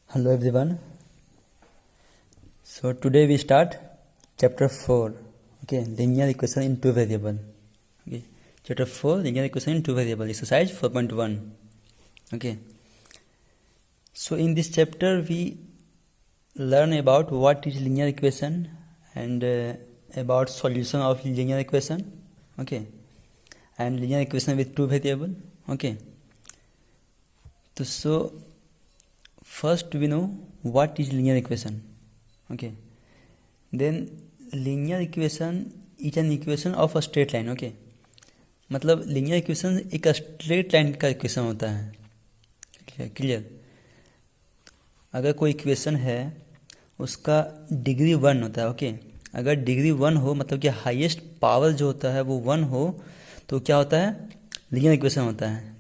Hello everyone. So today we start chapter 4. Okay, linear equation in two variable. Okay, chapter 4 linear equation in two variable. Exercise 4.1. Okay. So in this chapter we learn about what is linear equation and about solution of linear equation. Okay, and linear equation with two variable. Okay. So first we know what is linear equation. Okay, then linear equation is an equation of a straight line. Okay, मतलब linear equation एक straight line का equation होता है. Clear. अगर कोई equation है उसका degree 1 होता है. ओके, अगर डिग्री 1 हो मतलब कि हाईएस्ट पावर जो होता है वो 1 हो तो क्या होता है, लीनियर इक्वेशन होता है.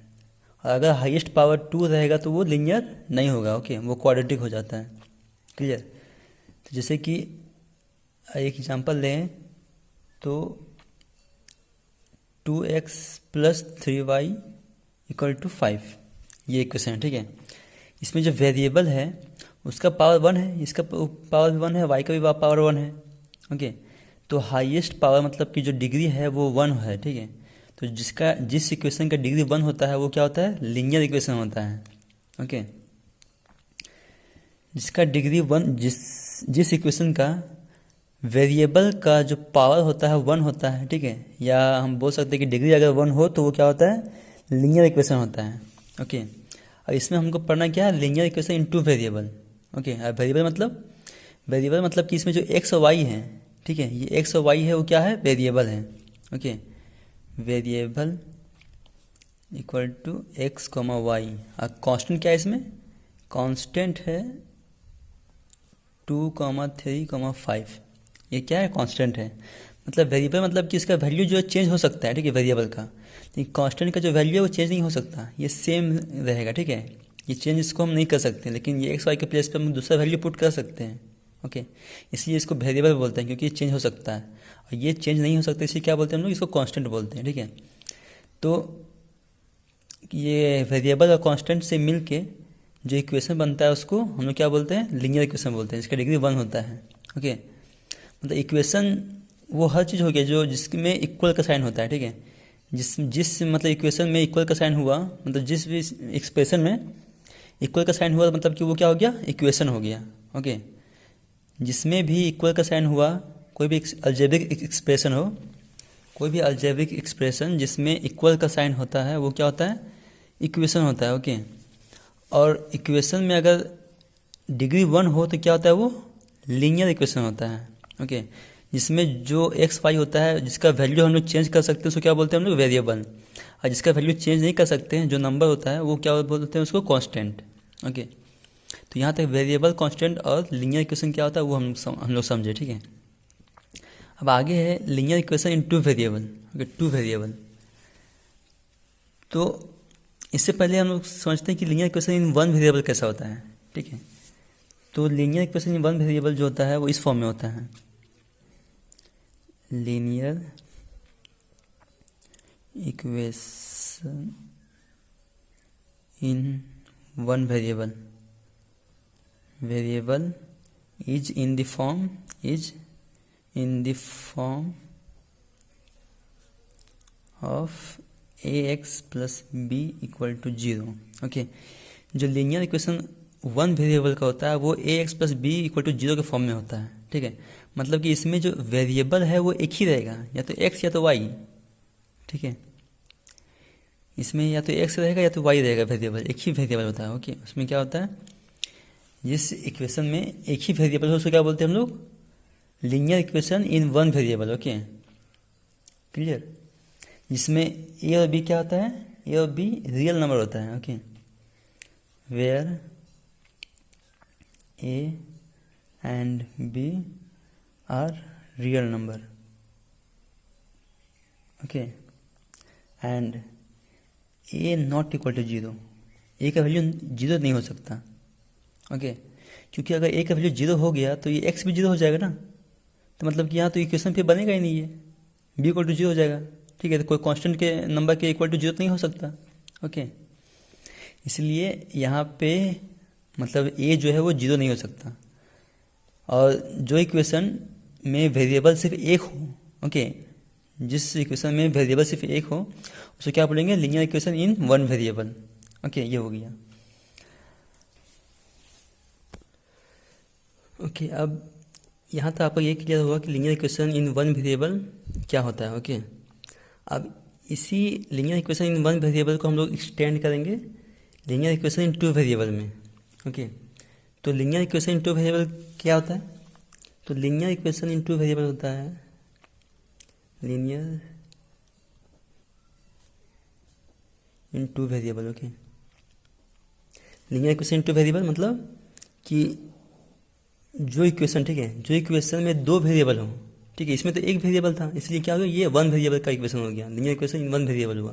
और अगर हाईएस्ट पावर 2 रहेगा तो वो लीनियर नहीं होगा. ओके, वो क्वाड्रेटिक हो जाता है. क्लियर. तो जैसे कि एक एग्जांपल लें तो 2x + 3y = 5 ये इक्वेशन है. ठीक है, इसमें जो वेरिएबल है उसका पावर 1 है, इसका पावर भी 1 है, y का भी पावर 1 है. ओके, तो हाईएस्ट पावर मतलब कि जो डिग्री है वो 1 है. ठीक है, तो जिस इक्वेशन का डिग्री 1 होता है वो क्या होता है, लीनियर इक्वेशन होता है. ओके, जिसका डिग्री 1 जिस इक्वेशन का वेरिएबल का जो पावर होता है 1 होता है. ठीक है, या हम बोल सकते हैं कि डिग्री अगर 1 हो तो वो क्या होता है, लीनियर इक्वेशन होता है. ओके, और इसमें हमको पढ़ना क्या है, linear equation in two variable. Okay, variable मतलब कि इसमें जो x और y है, ठीक है, ये x और y है वो क्या है, वेरिएबल है. Okay, variable equal to x, y. और कांस्टेंट क्या है इसमें, कांस्टेंट है 2, 3, 5. ये क्या है, कांस्टेंट है. मतलब वेरिएबल मतलब कि इसका वैल्यू जो चेंज हो सकता है. ठीक है, वेरिएबल का, लेकिन कांस्टेंट का जो वैल्यू है वो चेंज नहीं हो सकता, ये सेम रहेगा. ठीक है, ये चेंज इसको हम नहीं कर सकते, लेकिन ये एक्स वाई के प्लेस पर हम दूसरा वैल्यू पुट कर सकते हैं. ओके, इसलिए इसको वेरिएबल बोलते हैं क्योंकि ये चेंज हो सकता है. और ये चेंज नहीं हो सकता इसलिए क्या बोलते हैं हम लोग, इसको कांस्टेंट बोलते हैं. ठीक है, तो ये वेरिएबल और कांस्टेंट से मिल के जो इक्वेशन बनता है उसको हम लोग क्या बोलते हैं, लीनियर इक्वेशन बोलते हैं, जिसका डिग्री 1 होता है. ओके, मतलब इक्वेशन वो हर चीज़ हो गया जो जिसमें इक्वल का साइन होता है. ठीक है, जिस मतलब इक्वेशन में इक्वल का साइन हुआ, मतलब जिस भी एक्सप्रेशन में इक्वल का साइन हुआ मतलब कि वो क्या हो गया, इक्वेशन हो गया. ओके, जिसमें भी इक्वल का साइन हुआ, कोई भी अलजेब्रिक एक्सप्रेशन हो, कोई भी अलजेब्रिक एक्सप्रेशन जिसमें इक्वल का साइन होता है वो क्या होता है, इक्वेशन होता है. ओके, और इक्वेशन में अगर डिग्री 1 हो तो क्या होता है, वो लीनियर इक्वेशन होता है. ओके, जिसमें जो एक्स वाई होता है जिसका वैल्यू हम लोग चेंज कर सकते हैं उसको क्या बोलते हैं हम लोग, वेरिएबल. और जिसका वैल्यू चेंज नहीं कर सकते हैं, जो नंबर होता है वो क्या बोलते हैं उसको, कांस्टेंट. ओके, तो यहाँ तक वेरिएबल, कांस्टेंट और लीनियर इक्वेशन क्या होता है वो हम लोग समझे. ठीक है, अब आगे है linear equation in two variable. Okay, two variable. तो इससे पहले हम लोग समझते हैं कि linear equation in one variable कैसा होता है. ठीक है, तो linear equation in one variable जो होता है वो इस फॉर्म में होता है, linear equation in one variable. Variable is in the form of ax + b = 0. Okay, जो लीनियर इक्वेशन वन वेरिएबल का होता है वो ax + b = 0 के फॉर्म में होता है. ठीक है, मतलब कि इसमें जो वेरिएबल है वो एक ही रहेगा, या तो x या तो y. ठीक है, इसमें या तो x रहेगा या तो y रहेगा, वेरिएबल एक ही वेरिएबल होता है. ओके, उसमें क्या होता है, जिस इक्वेशन में एक ही वेरिएबल हो उसको क्या बोलते हैं हम लोग, linear equation in one variable. Okay, clear. जिसमें a और b क्या होता है, a और b रियल नंबर होता है. Okay, where a and b are real number. Okay, and a not equal to 0. a का वैल्यू 0 नहीं हो सकता. ओके, क्योंकि अगर a का वैल्यू 0 हो गया तो ये x भी 0 हो जाएगा ना, तो मतलब कि यहाँ तो इक्वेशन पे बनेगा ही नहीं, है b = 0 हो जाएगा. ठीक है, तो कोई कांस्टेंट के नंबर के इक्वल टू 0 नहीं हो सकता. ओके, इसलिए यहाँ पे मतलब ए जो है वो जीरो नहीं हो सकता। और जो इक्वेशन में वेरिएबल सिर्फ एक हो, ओके, जिस इक्वेशन में वेरिएबल सिर्फ एक हो उसे क्या बोलेंगे, linear equation in one variable. Okay, ये हो गया। ओके, अब यहाँ तक आपको ये क्लियर हुआ कि linear equation in one variable क्या होता है। ओके, अब इसी linear equation in one variable को हम लोग एक्सटेंड करेंगे linear equation in two variable में। ओके, तो linear equation in two variable क्या होता है, तो linear equation in two variable होता है linear in two variable. Okay, linear equation in two variable मतलब कि जो इक्वेशन, ठीक है, जो इक्वेशन में दो वेरिएबल हो, ठीक है, इसमें तो एक वेरिएबल था इसलिए क्या हो गया, ये वन वेरिएबल का इक्वेशन हो गया, linear equation in one variable हुआ।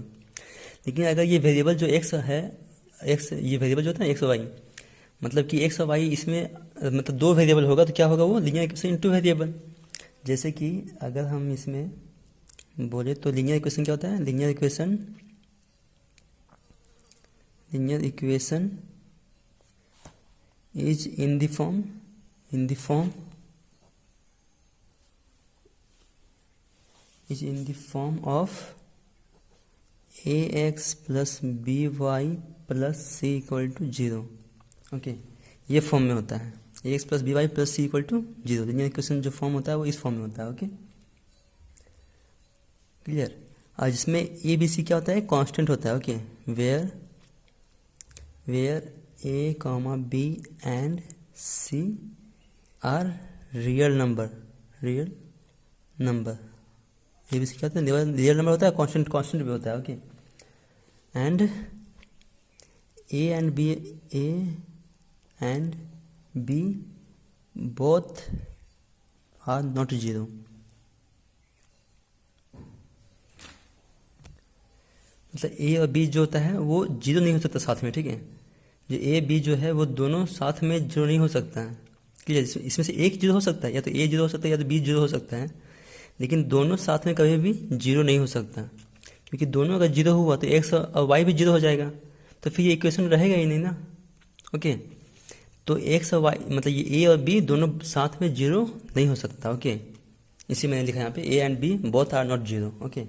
लेकिन अगर ये वेरिएबल जो एक्स है, एक्स, ये वेरिएबल जो होता है एक्स और वाई, मतलब कि एक्स और वाई इसमें मतलब दो वेरिएबल होगा तो क्या होगा, वो linear equation in two variable. जैसे कि अगर हम इसमें बोले तो लीनियर इक्वेशन क्या होता है, linear equation is in the form of ax plus B Y plus C equal to zero. Okay, ये फॉर्म में होता है, ax plus B Y plus C equal to zero. Linear equation जो form होता है वो इस फॉर्म में होता है। Okay, clear. और जिसमें ए बी सी क्या होता है, कांस्टेंट होता है। Okay, where A comma B and C are real number A B C क्या होता है, रियल नंबर होता है, कांस्टेंट भी होता है। Okay, and A and B both are not zero. मतलब ए और बी जो होता है वो जीरो नहीं हो सकता साथ में, ठीक है, जो ए बी जो है वो दोनों साथ में जीरो नहीं हो सकता है। क्लियर, इसमें से एक जीरो हो सकता है, या तो ए जीरो हो सकता है या तो बी जीरो हो सकता है, लेकिन दोनों साथ में कभी भी जीरो नहीं हो सकता, क्योंकि दोनों अगर जीरो हुआ तो एक्स और वाई भी जीरो हो जाएगा, तो फिर ये इक्वेशन रहेगा ही नहीं ना। ओके, तो एक्स और वाई मतलब ये ए और बी दोनों साथ में जीरो नहीं हो सकता। ओके, इसी मैंने लिखा यहाँ पे A and B both are not zero. Okay,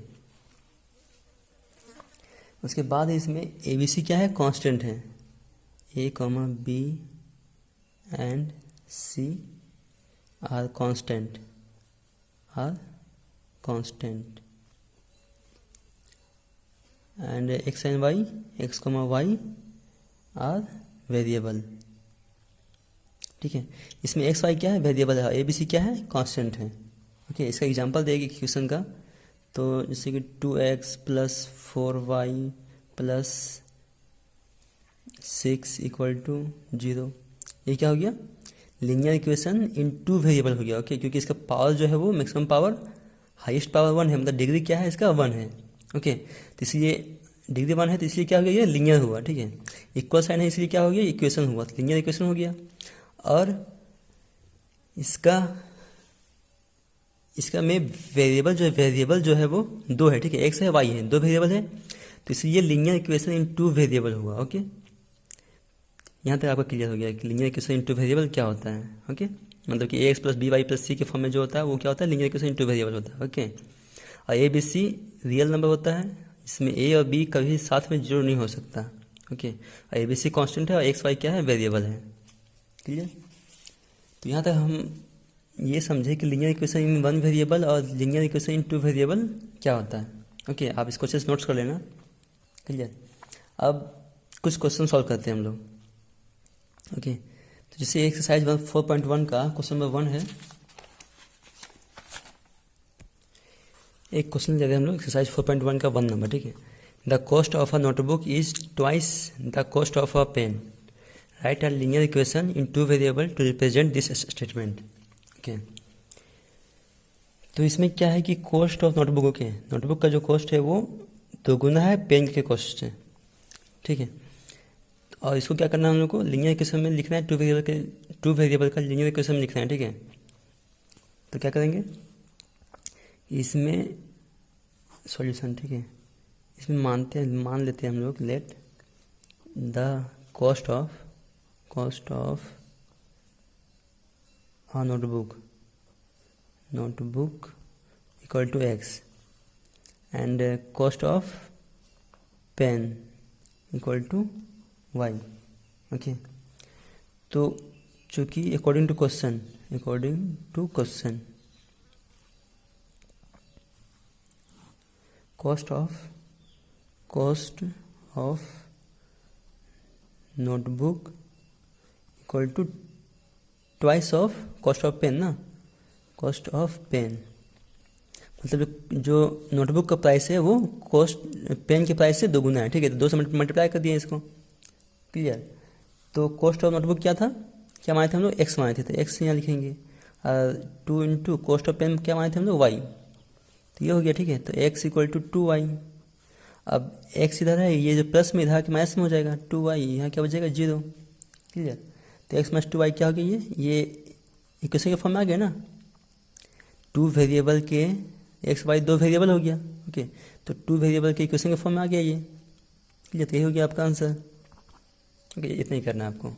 उसके बाद इसमें ए बी सी क्या है, कांस्टेंट है, A comma B and C are constant and X and Y, X comma Y are variable. ठीक है, इसमें एक्स वाई क्या है, वेरिएबल है, ए बी सी क्या है, कांस्टेंट है। ओके, इसका एग्जांपल देगी क्वेश्चन का, तो जैसे कि 2x plus 4y plus 6 equal to 0, ये क्या हो गया, linear equation in two variable हो गया। ओके, क्योंकि इसका पावर जो है वो मैक्सिमम पावर, हाईएस्ट पावर 1 है, मतलब डिग्री क्या है इसका 1 है। ओके, तो इसलिए डिग्री 1 है तो इसलिए क्या हो गया, ये लीनियर हुआ। ठीक है, इक्वल साइन है इसलिए क्या हो गया, इक्वेशन हुआ, तो लीनियर इक्वेशन हो गया। और इसका में वेरिएबल जो है वो दो है। ठीक है, एक्स है वाई है, दो वेरिएबल है, तो इसलिए linear equation in two variable हुआ। ओके, यहाँ तक आपका क्लियर हो गया कि linear equation in two variable क्या होता है। ओके, मतलब कि X plus B Y plus C के फॉर्म में जो होता है वो क्या होता है, linear equation in two variable होता है। ओके, और A B C real number होता है, इसमें ए और बी कभी साथ में जीरो नहीं हो सकता। ओके, और ए बी सी कॉन्स्टेंट है और एक्स वाई क्या है, वेरिएबल है। क्लियर, तो यहाँ तक हम ये समझे कि linear equation in one variable और linear equation in two variable क्या होता है। ओके, आप इस क्वेश्चन नोट्स कर लेना। क्लियर, अब कुछ क्वेश्चन सॉल्व करते हैं हम लोग। ओके, तो जैसे एक्सरसाइज 4.1 का क्वेश्चन नंबर 1 है, एक क्वेश्चन ले रहे हैं हम लोग एक्सरसाइज 4.1 का 1 नंबर। ठीक है, the cost of a notebook is twice the cost of a pen, right a linear equation in two variable to represent this statement. Okay, तो इसमें क्या है कि cost of notebook, okay, notebook का जो कॉस्ट है वो दोगुना है पेन के कॉस्ट से। ठीक है, और इसको क्या करना है हम लोग को, लीनियर इक्वेशन में लिखना है, टू वेरिएबल का लीनियर इक्वेशन में लिखना है। ठीक है, तो क्या करेंगे इसमें सॉल्यूशन। ठीक है, इसमें मान लेते हैं हम लोग, let the cost cost of notebook equal to x and cost of pen equal to y. Okay, तो चूंकि according to question cost of notebook equal to twice of cost of pen ना, cost of pen मतलब जो notebook का price है वो cost pen के price से दोगुना है, ठीक है। तो 2 से मल्टीप्लाई कर दिया इसको, क्लियर। तो कॉस्ट ऑफ नोटबुक क्या था, क्या माने थे हम लोग, एक्स माने थे, तो एक्स यहाँ लिखेंगे। 2 इंटू कॉस्ट ऑफ पेन क्या माने थे हम लोग, वाई, तो ये हो गया, ठीक है। तो एक्स इक्वल टू 2y। अब एक्स इधर है, ये जो प्लस में इधर के माइनस में हो जाएगा, 2y, यहाँ क्या बचेगा 0, क्लियर। तो x माइनस 2y क्या हो गया, ये इक्वेशन के फॉर्म में आ गया ना, 2 वेरिएबल के एक्स वाई 2 वेरिएबल हो गया, ओके। तो 2 वेरिएबल के इक्वेशन के फॉर्म में आ गया ये, क्लियर। तो ये हो गया आपका आंसर, ओके। इतना ही करना है आपको,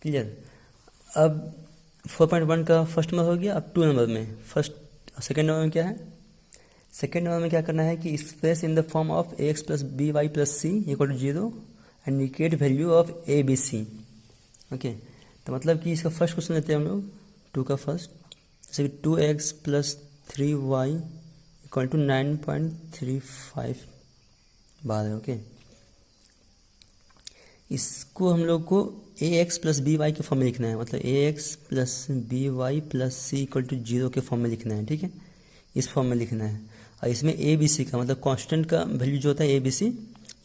क्लियर। अब 4.1 का फर्स्ट नंबर हो गया। अब 2 नंबर में सेकेंड नंबर में क्या है, सेकेंड नंबर में क्या करना है कि express in the form of ax plus B Y plus C equal to 0 and indicate value of A B C, okay. तो मतलब कि इसका फर्स्ट क्वेश्चन लेते हैं हम लोग, 2 का फर्स्ट, जैसे कि 2x plus 3y equal to 9.35 बार है, ओके। इसको हम लोग को ax प्लस बी वाई के फॉर्म में लिखना है, मतलब ax plus B Y plus C equal to 0 के फॉर्म में लिखना है, ठीक है। इस फॉर्म में लिखना है। और इसमें ए बी सी का मतलब कांस्टेंट का वैल्यू जो होता है ए बी सी,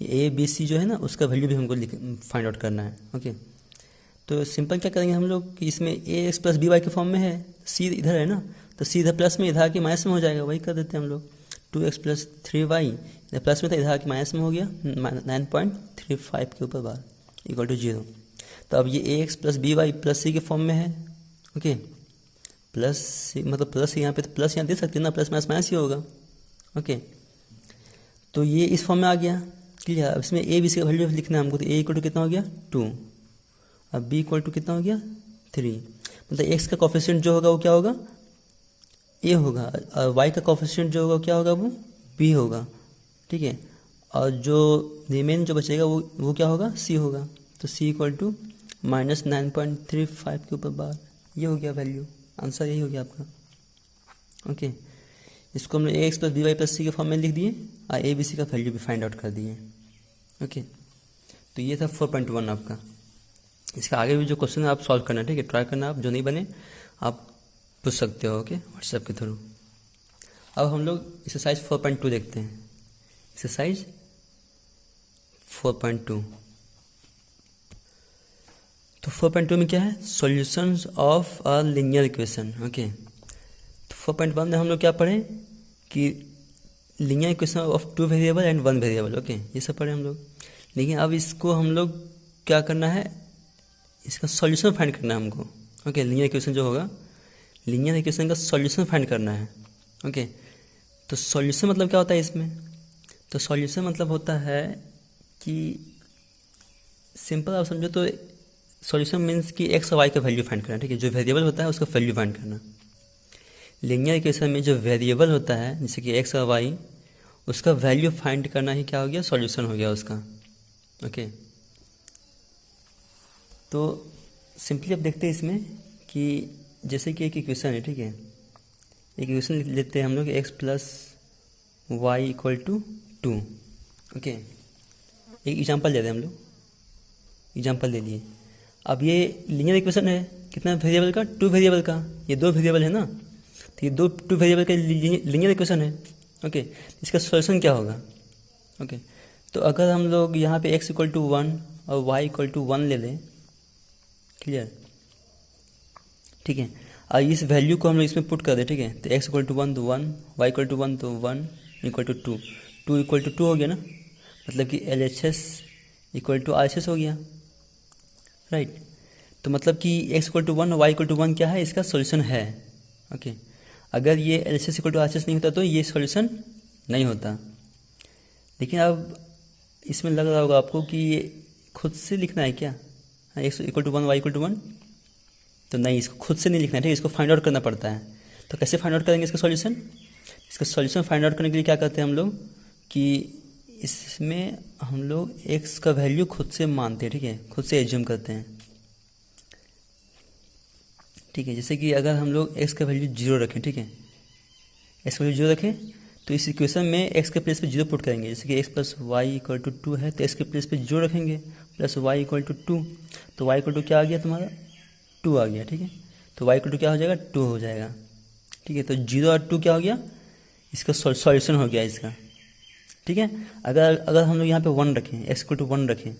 ये ए बी सी जो है ना उसका वैल्यू भी हमको फाइंड आउट करना है, ओके। तो सिंपल क्या करेंगे हम लोग कि इसमें ए एक्स प्लस बी वाई के फॉर्म में है, सी इधर है ना, तो सी इधर प्लस में, इधर आके माइनस में हो जाएगा, वही कर देते हैं हम लोग। 2x प्लस 3y इधर प्लस में था, इधर आके माइनस में हो गया, 9.35 के ऊपर बार इक्वल टू 0। तो अब ये A X plus B Y plus C के फॉर्म में है, ओके। प्लस सी मतलब प्लस यहाँ पे, तो प्लस यहाँ दे सकते हैं ना, प्लस माइनस माइनस ही होगा, ओके। तो ये इस फॉर्म में आ गया, क्लियर। अब इसमें ए बी सी का वैल्यू लिखना है हमको, तो ए इक्वल टू कितना हो गया 2, अब बी इक्वल टू कितना हो गया 3, मतलब एक्स का कोफिशिएंट जो होगा वो क्या होगा, ए होगा, और वाई का कोफिशिएंट जो होगा क्या होगा, वो बी होगा, ठीक है। और जो रिमेन जो बचेगा वो क्या होगा, सी होगा। तो सी इक्वल टू माइनस 9.35 के ऊपर बार, ये हो गया वैल्यू, आंसर यही हो गया आपका, ओके। इसको हमने A X plus B Y plus C के फॉर्म में लिख दिए और ए बी सी का वैल्यू भी फाइंड आउट कर दिए, ओके। तो ये था 4.1 आपका। इसका आगे भी जो क्वेश्चन है आप सॉल्व करना, ठीक है, ट्राई करना, आप जो नहीं बने आप पूछ सकते हो, ओके, व्हाट्सएप के थ्रू। अब हम लोग एक्सरसाइज 4.2 देखते हैं। एक्सरसाइज 4.2, तो 4.2 में क्या है, solutions of a linear equation, okay. तो 4.1 में हम लोग क्या पढ़े कि linear equation of 2 variable and 1 variable, okay, ये सब पढ़े हम लोग। लेकिन अब इसको हम लोग क्या करना है, इसका सॉल्यूशन फाइंड करना है हमको, ओके। लीनियर इक्वेशन जो होगा, लीनियर इक्वेशन का सॉल्यूशन फाइंड करना है, ओके। तो सॉल्यूशन मतलब क्या होता है इसमें, तो सॉल्यूशन मतलब होता है कि सिंपल आप समझो तो सॉल्यूशन मीन्स कि एक्स और वाई का वैल्यू फाइंड करना, ठीक है। जो वेरिएबल होता है उसका वैल्यू फाइंड करना। लीनियर इक्वेशन में जो वेरिएबल होता है जैसे कि एक्स और वाई, उसका वैल्यू फाइंड करना ही क्या हो गया, सॉल्यूशन हो गया उसका, ओके। तो सिंपली अब देखते हैं इसमें कि जैसे कि एक इक्वेशन है, ठीक है, एक इक्वेशन लेते हैं हम लोग, X plus Y equal to 2, okay. एक एग्जांपल लेते हैं हम लोग, एग्जांपल ले लिए। अब ये लीनियर इक्वेशन है कितना वेरिएबल का, 2 वेरिएबल का, ये 2 वेरिएबल है ना, तो ये 2 वेरिएबल का लीनियर इक्वेशन है, ओके। इसका सॉल्यूशन क्या होगा, ओके। तो अगर हम लोग यहाँ पे x इक्वल टू 1 और y इक्वल टू 1 ले लें, क्लियर, ठीक है, और इस वैल्यू को हम लोग इसमें पुट कर दें, ठीक है। तो x इक्वल टू 1 तो 1, y इक्वल टू 1 तो 1 इक्वल टू 2, 2 इक्वल टू 2 हो गया ना, मतलब कि LHS इक्वल टू RHS हो गया, राइट। तो मतलब कि x इक्वल टू 1 और y इक्वल टू 1 क्या है, इसका सॉल्यूशन है, ओके। अगर ये LHS इक्वल टू RHS नहीं होता तो ये सॉल्यूशन नहीं होता। लेकिन अब इसमें लग रहा होगा आपको कि ये खुद से लिखना है क्या, X equal to 1 Y equal to 1, तो नहीं, इसको खुद से नहीं लिखना है, ठीक है, इसको फाइंड आउट करना पड़ता है। तो कैसे फाइंड आउट करेंगे इसका सॉल्यूशन? इसका सॉल्यूशन फाइंड आउट करने के लिए क्या करते हैं हम लोग कि इसमें हम लोग एक्स का वैल्यू खुद से मानते हैं, ठीक है, खुद से एज्यूम करते हैं, ठीक है। जैसे कि अगर हम लोग एक्स का वैल्यू 0 रखें, ठीक है, एक्स का वैल्यू 0 रखें, तो इस इक्वेशन में एक्स के प्लेस पे 0 पुट करेंगे। जैसे कि X plus Y equal to 2 है, तो एक्स के प्लेस पे 0 रखेंगे, प्लस वाई इक्वल टू 2, तो वाई इक्वल टू क्या आ गया तुम्हारा 2 आ गया, ठीक है। तो वाई इक्वल टू क्या हो जाएगा 2 हो जाएगा, ठीक है। तो 0 और 2 क्या हो गया, इसका सॉल्यूशन हो गया इसका, ठीक है। अगर अगर हम लोग यहाँ पे 1 रखें, एक्स इक्वल टू 1 रखें,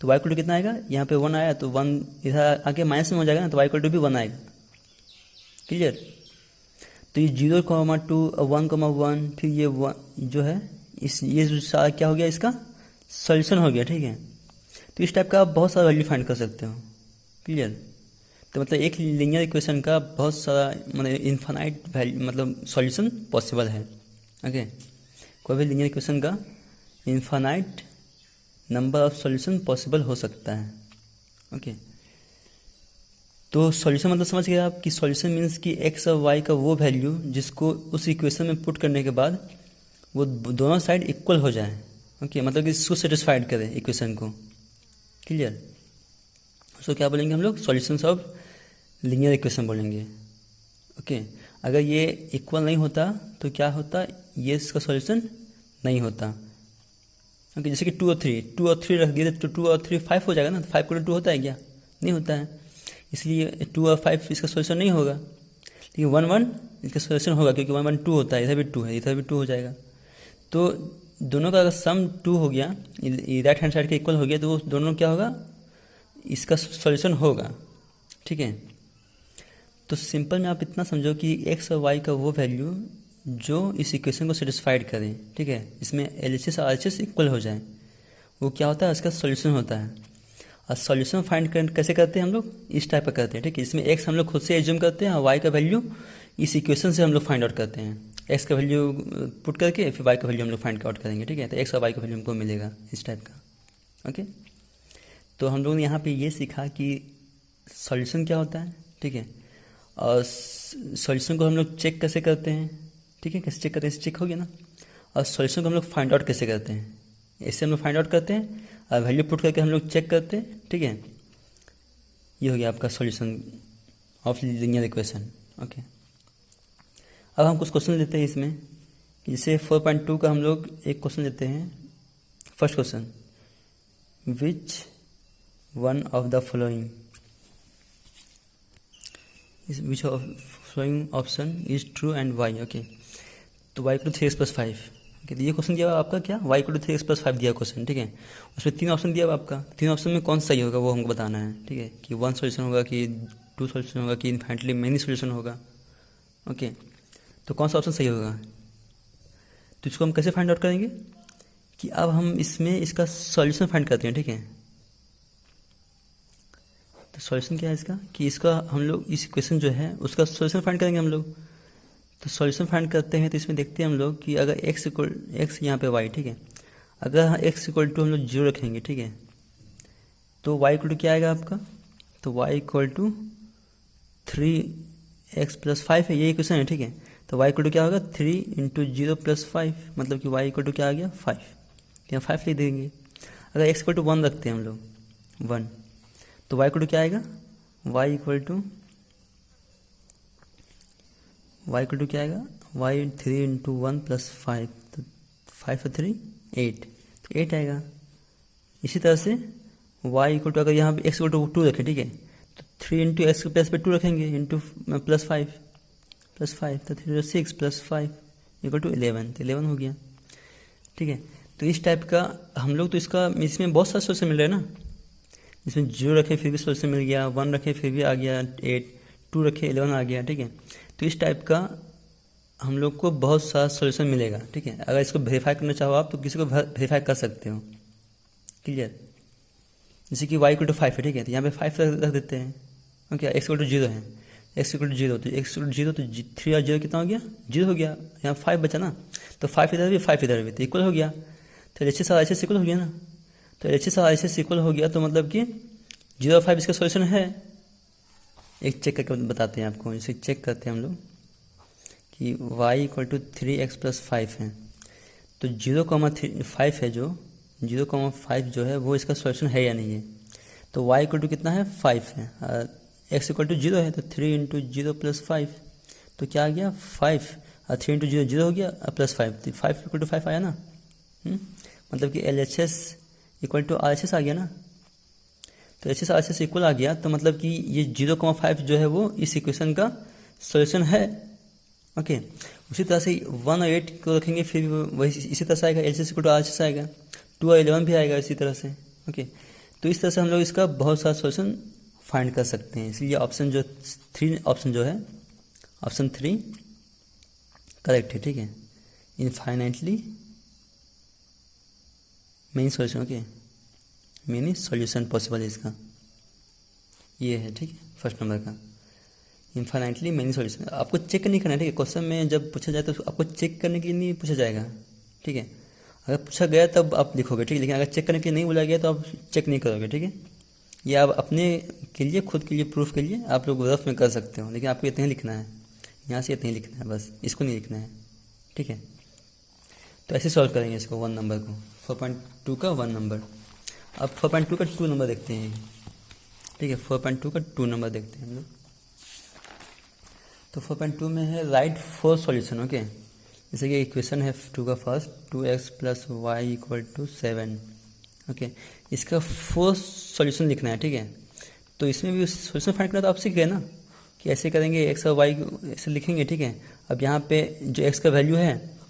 तो वाई इक्वल टू कितना आएगा, यहाँ पे 1 आया तो 1 इधर आके माइनस में हो जाएगा ना, तो वाई इक्वल टू भी 1 आएगा, क्लियर। तो ये 0,2 1,1 फिर ये 1 जो है ये जो सारा क्या हो गया, इसका सॉल्यूशन हो गया, ठीक है। तो इस टाइप का आप बहुत सारा वैल्यू फाइंड कर सकते हो, क्लियर। तो मतलब एक लीनियर इक्वेशन का बहुत सारा मतलब इनफाइनाइट वैल्यू मतलब सॉल्यूशन पॉसिबल है, ओके। कोई भी लीनियर इक्वेशन का infinite number of solution possible हो सकता है, ओके। तो सॉल्यूशन मतलब समझ गए आप कि सॉल्यूशन मीन्स कि एक्स और वाई का वो वैल्यू जिसको उस इक्वेशन में पुट करने के बाद वो दोनों साइड इक्वल हो जाए, ओके, मतलब कि इसको सेटिस्फाइड करे इक्वेशन को, क्लियर। उसको क्या बोलेंगे हम लोग, सॉल्यूशंस ऑफ लीनियर इक्वेशन बोलेंगे, ओके। अगर ये इक्वल नहीं होता तो क्या होता, ये इसका सॉल्यूशन नहीं होता, ओके। जैसे कि 2 और 3 रख दिए तो 2 और 3 5 हो जाएगा ना, तो 5 को 2 होता है क्या, नहीं होता है, इसलिए 2 और 5 इसका सॉल्यूशन नहीं होगा। लेकिन 1 1 इसका सॉल्यूशन होगा, क्योंकि 1 1 2 होता है, इधर भी 2 है, इधर भी 2 हो जाएगा। तो दोनों का अगर सम 2 हो गया, राइट हैंड साइड के इक्वल हो गया, तो वो दोनों क्या होगा, इसका सॉल्यूशन होगा, ठीक है। तो सिंपल में आप इतना समझो कि एक्स और वाई का वो वैल्यू जो इस इक्वेशन को सेटिस्फाइड करे, ठीक है, इसमें एलएचएस और आरएचएस इक्वल हो जाए, वो क्या होता है, उसका सॉल्यूशन होता है। और सॉल्यूशन फाइंड कैसे करते हैं हम लोग, इस टाइप का करते हैं, ठीक है। इसमें एक्स हम लोग खुद से एज्यूम करते हैं और वाई का वैल्यू इस इक्वेशन से हम लोग फाइंड आउट करते हैं। एक्स का वैल्यू पुट करके फिर वाई का वैल्यू हम लोग फाइंड आउट करेंगे, ठीक है। तो एक्स और वाई का वैल्यू हमको मिलेगा इस टाइप का, ओके। तो हम लोग ने यहाँ पे ये सीखा कि सॉल्यूशन क्या होता है, ठीक है, और सॉल्यूशन को हम लोग चेक कैसे करते हैं, ठीक है, कैसे चेक करते हैं, चेक हो गया ना। और सॉल्यूशन को हम लोग फाइंड आउट कैसे करते हैं, इससे हम लोग फाइंड आउट करते हैं और वैल्यू पुट करके हम लोग चेक करते हैं, ठीक है। ये हो गया आपका solution of linear equation, okay. अब हम कुछ क्वेश्चन लेते हैं इसमें, जैसे 4.2 का हम लोग एक क्वेश्चन लेते हैं। First question, which one of the following which of following option is true and Y, okay. तो Y equal to 3x + 5, okay. तो ये क्वेश्चन दिया हुआ आपका क्या, वाई इक्वल टू 3x + 5 दिया क्वेश्चन, ठीक है। उसमें 3 ऑप्शन दिया हुआ आपका, 3 ऑप्शन में कौन सा सही होगा वो हमको बताना है, ठीक है, कि 1 सोल्यूशन होगा, कि 2 सोल्यूशन होगा, कि इनफाइनाइटली मेनी सोल्यूशन होगा, ओके। तो कौन सा ऑप्शन सही होगा, तो इसको हम कैसे फाइंड आउट करेंगे कि अब हम इसमें इसका सॉल्यूशन फाइंड करते हैं, ठीक है। तो सॉल्यूशन क्या है इसका, कि इसका हम लोग इस इक्वेशन जो है उसका सॉल्यूशन फाइंड करेंगे हम लोग। तो सॉल्यूशन फाइंड करते हैं, तो इसमें देखते हैं हम लोग कि अगर x यहाँ पे y, ठीक है, अगर x इक्वल टू हम लोग 0 रखेंगे, ठीक है, तो y इक्वल टू क्या आएगा आपका, तो y इक्वल टू 3x + 5 है, ये इक्वेशन है, ठीक है। तो y इक्वल टू क्या होगा, 3 × 0 + 5, मतलब कि y इक्वल टू क्या आ गया 5, यहाँ 5 लिख देंगे। अगर x इक्वल टू 1 रखते हैं हम लोग 1, तो y इक्वल टू क्या आएगा, y इक्वल टू क्या आएगा, y 3 × 1 + 5, तो 5 और 3 8, तो 8 आएगा। इसी तरह से y इक्वल टू अगर यहाँ पे x इक्वल टू 2 रखें, ठीक है, तो 3 × x के प्लेस पे 2 रखेंगे इंटू +5 तो 3 6 + 5 इक्वल टू 11, तो 11 हो गया, ठीक है। तो इस टाइप का हम लोग तो इसमें बहुत सारे सोल्यूशन मिल रहे हैं ना, इसमें 0 रखे फिर भी सोल्यूशन मिल गया, 1 रखे फिर भी आ गया 8, 2 रखे 11 आ गया, ठीक है। तो इस टाइप का हम लोग को बहुत सारा सोल्यूशन मिलेगा, ठीक है। अगर इसको वेरीफाई करना चाहो आप तो किसी को वेरीफाई कर सकते हो, क्लियर। जैसे कि y इक्वल टू 5 है, ठीक है, तो यहाँ पे 5 रख देते हैं, ओके। x इक्वल टू 0 है, x इक्वल टू 0, तो x इक्वल टू 0, तो 3 और 0 कितना हो गया, 0 हो गया, यहाँ 5 बचा ना, तो 5 इधर भी 5 इधर भी, तो इक्वल हो गया। तो एलएचएस और आरएचएस इक्वल हो गया ना, तो एलएचएस और आरएचएस इक्वल हो गया, तो मतलब कि 0 और 5 इसका सॉल्यूशन है। एक चेक करके बताते हैं आपको, इसे चेक करते हैं हम लोग कि y equal to 3x plus 5 है। तो 0,5 है, जो 0,5 जो है वो इसका सॉल्यूशन है या नहीं है। तो y इक्वल टू कितना है, 5 है, x इक्वल टू 0 है, तो 3 इंटू 0 प्लस 5, तो क्या आ गया 5, और 3 इंटू 0 0 हो गया, प्लस 5, तो 5 इक्वल टू 5 आया ना। मतलब कि LHS इक्वल टू RHS आ गया ना। तो HHS RHS इक्वल आ गया, तो मतलब कि ये 0,5 जो है वो इस इक्वेशन का सॉल्यूशन है। ओके, उसी तरह से 1 और 8 को रखेंगे, फिर वही इसी तरह से आएगा, LHS इक्वल टू RHS आएगा, 2 और 11 भी आएगा इसी तरह से। ओके, तो इस तरह से हम लोग इसका बहुत सारा सॉल्यूशन फाइंड कर सकते हैं। इसलिए ऑप्शन जो 3 ऑप्शन जो है, ऑप्शन 3 करेक्ट है, ठीक है। Infinitely many solution, okay, many solution possible है इसका, ये है, ठीक है, फर्स्ट नंबर का इनफाइनाइटली मेनी सॉल्यूशन। आपको चेक नहीं करना है, ठीक है। क्वेश्चन में जब पूछा जाए तो आपको चेक करने के लिए नहीं पूछा जाएगा, ठीक है। अगर पूछा गया तब आप लिखोगे, ठीक है, लेकिन अगर चेक करने के लिए नहीं बोला गया तो आप चेक नहीं करोगे, ठीक है। ये आप अपने के लिए, खुद के लिए, प्रूफ के लिए आप लोग रफ में कर सकते हो, लेकिन आपको इतना ही लिखना है, यहाँ से इतना ही लिखना है, बस इसको नहीं लिखना है, ठीक है। तो ऐसे सॉल्व करेंगे इसको, 1 नंबर को, 4.2 का 1 नंबर। अब 4.2 का 2 नंबर देखते हैं, ठीक है। 4.2 का 2 नंबर देखते हैं हम लोग। तो 4.2 में है राइट 4 सॉल्यूशन, ओके। जैसे कि इक्वेशन है 2 का first, 2x plus Y equal to 7, okay. इसका 4 सॉल्यूशन लिखना है, ठीक है। तो इसमें भी सॉल्यूशन फाइंड करना तो आप सीख गए ना कि ऐसे करेंगे, x और y ऐसे लिखेंगे, ठीक है। अब यहाँ पे जो x का वैल्यू है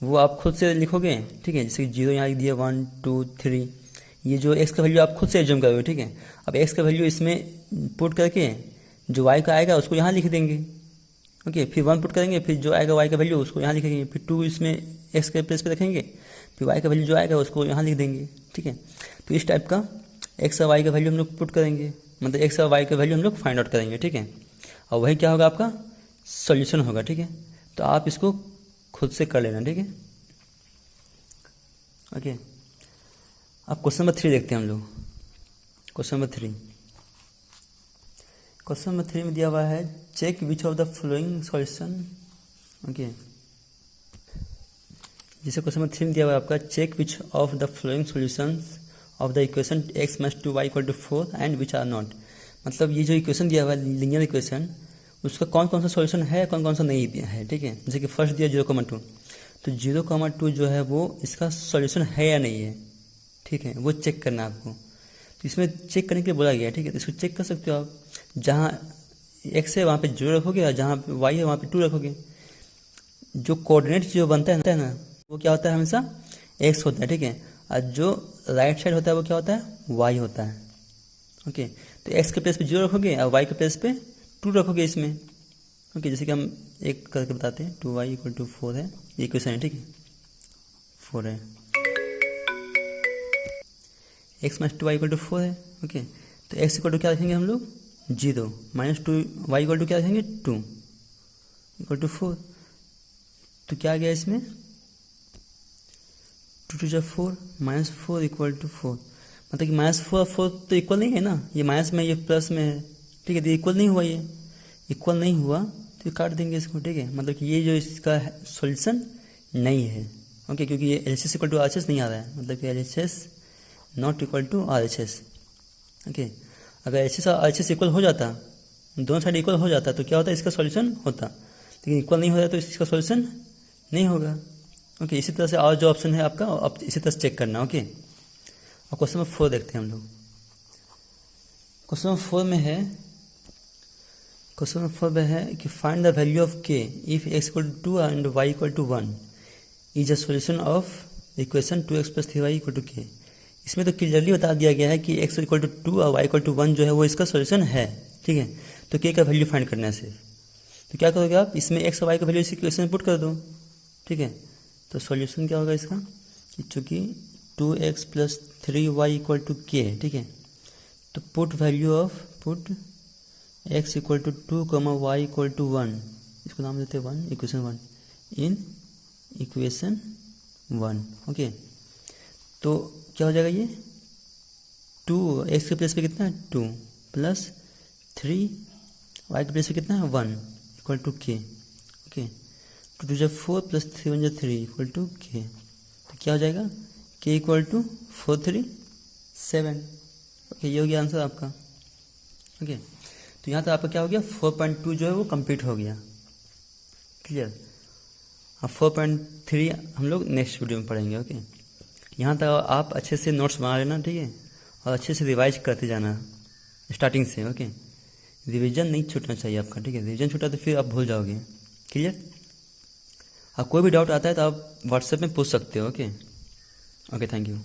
वो आप खुद से लिखोगे, ठीक है। जैसे 0 यहाँ लिख दिया, 1 2 3, ये जो x का वैल्यू आप खुद से एज्यूम करोगे, ठीक है। अब x का वैल्यू इसमें पुट करके जो y का आएगा उसको यहाँ लिख देंगे, ओके। फिर 1 पुट करेंगे, फिर जो आएगा y का वैल्यू उसको यहाँ लिखेंगे, फिर 2 इसमें x के प्लेस पे रखेंगे, फिर y का वैल्यू जो आएगा उसको यहाँ लिख देंगे, ठीक है। तो इस टाइप का x और y का वैल्यू हम लोग पुट करेंगे, मतलब x और y का वैल्यू हम लोग फाइंड आउट करेंगे, ठीक है। और वही क्या होगा, आपका सॉल्यूशन होगा, ठीक है। तो आप इसको खुद से कर लेना, ठीक है, ओके। अब क्वेश्चन नंबर 3 देखते हैं हम लोग। क्वेश्चन नंबर 3, क्वेश्चन नंबर 3 में दिया हुआ है check which of the following solution, okay. जैसे क्वेश्चन नंबर 3 में दिया हुआ है आपका check which of the following solutions of the equation x minus 2y equal to 4 and which are not. मतलब ये जो इक्वेशन दिया हुआ है लीनियर इक्वेशन, उसका कौन कौन सा सॉल्यूशन है, कौन कौन सा नहीं दिया है, ठीक है। जैसे कि फर्स्ट दिया 0,2, तो 0,2 जो है वो इसका सॉल्यूशन है या नहीं है, ठीक है, वो चेक करना है आपको। तो इसमें चेक करने के लिए बोला गया है, ठीक है। तो इसको चेक कर सकते हो आप, जहाँ x है वहाँ पे 0 रखोगे और जहाँ पे y है वहाँ पे 2 रखोगे। जो कोऑर्डिनेट जो बनता है ना, वो क्या होता है, हमेशा x होता है, ठीक है। और जो राइट साइड होता है वो क्या होता है, y होता है, ओके। तो x के प्लेस पे 0 रखोगे और y के प्लेस पे 2 रखोगे इसमें, ओके। जैसे कि हम एक करके बताते हैं, 2y इक्वल टू 4 है, ये इक्वेशन है, ठीक है, 4 है, x minus 2y equal to 4 है, ओके। तो x इक्वल टू क्या रखेंगे हम लोग, 0, माइनस 2y इक्वल टू क्या रखेंगे, 2 इक्वल टू 4। तो क्या आ गया इसमें, 2 2 4, माइनस 4 इक्वल टू 4। मतलब कि माइनस 4 4 तो इक्वल नहीं है ना, ये माइनस में ये प्लस में है, ठीक है। तो इक्वल नहीं हुआ, ये इक्वल नहीं हुआ तो ये काट देंगे इसको, ठीक है। मतलब कि ये जो इसका सॉल्यूशन नहीं है, ओके, क्योंकि ये LHS इक्वल टू RHS नहीं आ रहा है, मतलब कि LHS not equal to RHS, okay. अगर LHS और RHS इक्वल हो जाता, दोनों साइड इक्वल हो जाता तो क्या होता, इसका सॉल्यूशन होता, लेकिन इक्वल नहीं हो रहा तो इसका सॉल्यूशन नहीं होगा, ओके। इसी तरह से और जो ऑप्शन है आपका, आप इसी तरह से चेक करना, ओके। और क्वेश्चन नंबर 4 देखते हैं हम लोग। क्वेश्चन नंबर 4 में है, क्वेश्चन नंबर 4 में है कि find the value of k if x equal to 2 and y equal to 1 is a solution of equation 2x plus 3y equal to k। इसमें तो क्लियरली बता दिया गया है कि x इक्वल टू 2 और y इक्वल टू 1 जो है वो इसका सॉल्यूशन है, ठीक है। तो k का वैल्यू फाइंड करना है सिर्फ। तो क्या करोगे आप, इसमें x और y का वैल्यू इसी इक्वेशन में पुट कर दो, ठीक है। तो सॉल्यूशन क्या होगा इसका, चूँकि 2x plus 3y equal to k, ठीक है। तो put value of, put x equal to 2, y equal to 1, इसको नाम देते हैं 1, इक्वेशन 1, इन इक्वेशन 1, ओके। तो क्या हो जाएगा ये, 2 एक्स के प्लेस पे कितना है 2 प्लस 3 वाई के प्लेस पे कितना है 1 इक्वल टू के। ओके, 2 2 जा 4 प्लस 3 1 जा 3 इक्वल टू के। तो क्या हो जाएगा के इक्वल टू 4 3 7। ओके, ये हो गया आंसर आपका। ओके, तो यहाँ तो आपका क्या हो गया 4.2 जो है वो कंप्लीट हो गया। क्लियर। अब 4.3 हम लोग नेक्स्ट वीडियो में पढ़ेंगे। ओके, यहाँ तक आप अच्छे से नोट्स बना लेना, ठीक है, और अच्छे से रिवाइज करते जाना स्टार्टिंग से। ओके, रिवीजन नहीं छूटना चाहिए आपका, ठीक है, रिवीजन छूटा तो फिर आप भूल जाओगे। क्लियर। अब कोई भी डाउट आता है तो आप व्हाट्सएप में पूछ सकते हो। Okay, thank you.